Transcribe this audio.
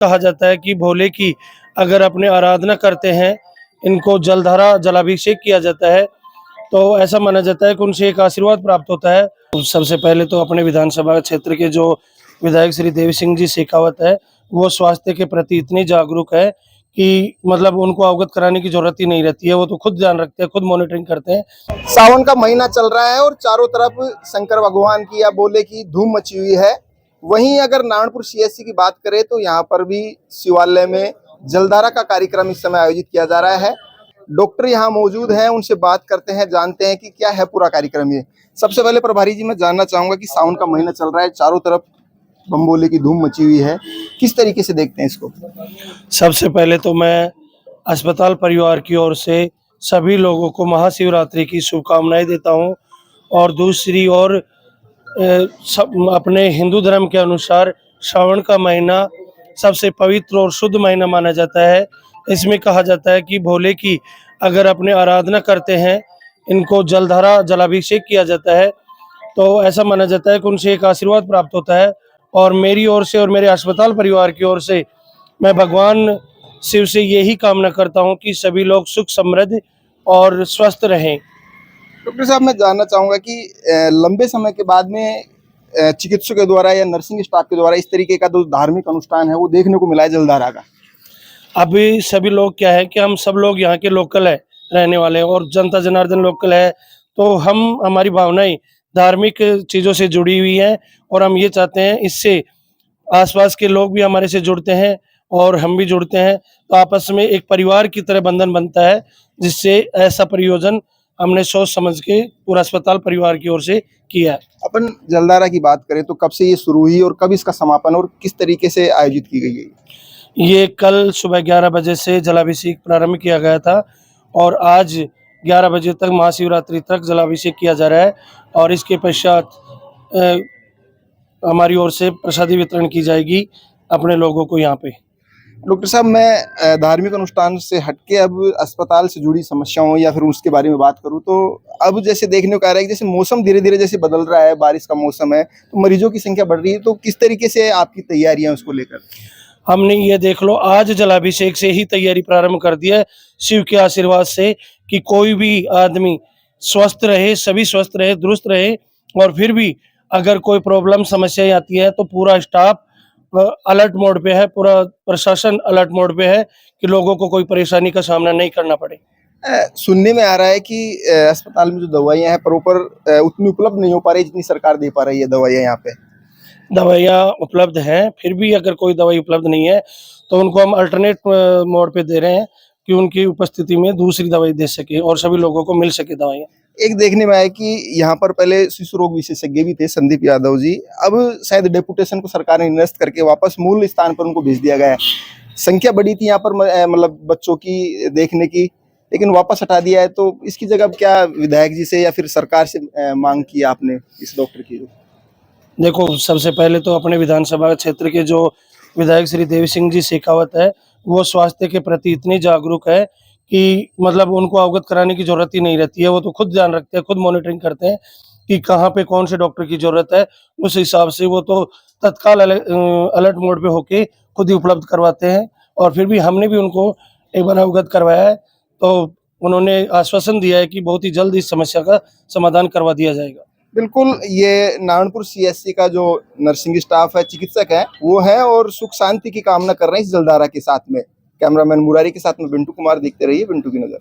कहा जाता है कि भोले की अगर अपने आराधना करते हैं, इनको जलधारा जलाभिषेक किया जाता है, तो ऐसा माना जाता है कि उनसे एक आशीर्वाद प्राप्त होता है। सबसे पहले तो अपने विधानसभा क्षेत्र के जो विधायक श्री देवी सिंह जी शेखावत है, वो स्वास्थ्य के प्रति इतनी जागरूक है कि मतलब उनको अवगत कराने की जरूरत ही नहीं रहती है। वो तो खुद ध्यान रखते हैं, खुद मॉनिटरिंग करते हैं। सावन का महीना चल रहा है और चारों तरफ शंकर भगवान की या बोले की धूम मची हुई है। वहीं अगर नारायणपुर सीएससी की बात करें तो यहाँ पर भी शिवालय में जलधारा का कार्यक्रम इस समय आयोजित किया जा रहा है। डॉक्टर यहाँ मौजूद हैं, उनसे बात करते हैं, जानते हैं कि क्या है पूरा कार्यक्रम। ये सबसे पहले प्रभारी जी मैं जानना चाहूंगा कि सावन का महीना चल रहा है, चारों तरफ बम भोले की धूम मची हुई है, किस तरीके से देखते हैं इसको? सबसे पहले तो मैं अस्पताल परिवार की ओर से सभी लोगों को महाशिवरात्रि की शुभकामनाएं देता हूं। और दूसरी ओर अपने हिंदू धर्म के अनुसार श्रावण का महीना सबसे पवित्र और शुद्ध महीना माना जाता है। इसमें कहा जाता है कि भोले की अगर अपने आराधना करते हैं, इनको जलधारा जलाभिषेक किया जाता है, तो ऐसा माना जाता है कि उनसे एक आशीर्वाद प्राप्त होता है। और मेरी ओर से और मेरे अस्पताल परिवार की ओर से मैं भगवान शिव से यही कामना करता हूं कि सभी लोग सुख समृद्ध और स्वस्थ रहें। डॉक्टर साहब मैं जानना चाहूंगा कि लंबे समय के बाद में चिकित्सकों के द्वारा या नर्सिंग स्टाफ के द्वारा इस तरीके का जो धार्मिक अनुष्ठान है वो देखने को मिला है जलधारा का। अभी सभी लोग क्या है कि हम सब लोग यहाँ के लोकल है, रहने वाले हैं, और जनता जनार्दन लोकल है, तो हमारी भावनाएं धार्मिक चीज़ों से जुड़ी हुई हैं। और हम ये चाहते हैं इससे आसपास के लोग भी हमारे से जुड़ते हैं और हम भी जुड़ते हैं, तो आपस में एक परिवार की तरह बंधन बनता है, जिससे ऐसा प्रयोजन हमने सोच समझ के पूरा अस्पताल परिवार की ओर से किया है। अपन जलधारा की बात करें तो कब से ये शुरू हुई और कब इसका समापन और किस तरीके से आयोजित की गई है? ये कल सुबह 11 बजे से जलाभिषेक प्रारंभ किया गया था और आज 11 बजे तक महाशिवरात्रि तक जलाभिषेक किया जा रहा है। और इसके पश्चात हमारी ओर से प्रसादी वितरण की जाएगी अपने लोगों को यहाँ पे। डॉक्टर साहब मैं धार्मिक अनुष्ठान से हटके अब अस्पताल से जुड़ी समस्याओं या फिर उसके बारे में बात करूं तो अब जैसे देखने को आ रहा है कि जैसे मौसम धीरे धीरे जैसे बदल रहा है, बारिश का मौसम है, तो मरीजों की संख्या बढ़ रही है, तो किस तरीके से आपकी तैयारियां उसको लेकर? हमने ये देख लो आज जलाभिषेक से ही तैयारी प्रारंभ कर दी है, शिव के आशीर्वाद से, कि कोई भी आदमी स्वस्थ रहे, सभी स्वस्थ रहे, दुरुस्त रहे। और फिर भी अगर कोई प्रॉब्लम समस्याएं आती है तो पूरा स्टाफ अलर्ट मोड पे है, पूरा प्रशासन अलर्ट मोड पे है कि लोगों को कोई परेशानी का सामना नहीं करना पड़े। सुनने में आ रहा है कि अस्पताल में जो दवाइयां हैं प्रॉपर उतनी उपलब्ध नहीं हो पा रही जितनी सरकार दे पा रही है दवाइयां यहाँ पे। दवाइयाँ उपलब्ध हैं, फिर भी अगर कोई दवाई उपलब्ध नहीं है तो उनको हम अल्टरनेट मोड पे दे रहे हैं कि उनकी उपस्थिति में दूसरी दवाई दे सके और सभी लोगों को मिल सके दवाइयाँ। एक देखने में आया कि यहाँ पर पहले शिशु रोग विशेषज्ञ भी थे संदीप यादव जी, अब शायद डेपुटेशन को सरकार ने निरस्त करके वापस मूल स्थान पर उनको भेज दिया गया है। संख्या बढ़ी थी यहाँ पर मतलब बच्चों की देखने की, लेकिन वापस हटा दिया है, तो इसकी जगह अब क्या विधायक जी से या फिर सरकार से मांग की आपने इस डॉक्टर की? देखो, सबसे पहले तो अपने विधानसभा क्षेत्र के जो विधायक श्री देवी सिंह जी शेखावत है, वो स्वास्थ्य के प्रति इतनी जागरूक है कि मतलब उनको अवगत कराने की जरूरत ही नहीं रहती है। वो तो खुद ध्यान रखते हैं, खुद मॉनिटरिंग करते हैं कि कहाँ पे कौन से डॉक्टर की जरूरत है। उस हिसाब से वो तो तत्काल अलर्ट मोड पे होके खुद ही उपलब्ध करवाते हैं। और फिर भी हमने भी उनको एक बार अवगत करवाया है, तो उन्होंने आश्वासन दिया है कि बहुत ही जल्द इस समस्या का समाधान करवा दिया जाएगा। बिल्कुल, ये नारायणपुर सीएससी का जो नर्सिंग स्टाफ है, चिकित्सक है, वो है और सुख शांति की कामना कर रहे हैं इस जलधारा के साथ में। कैमरामैन मुरारी के साथ में बिंटू कुमार, देखते रहिए बिंटू की नजर।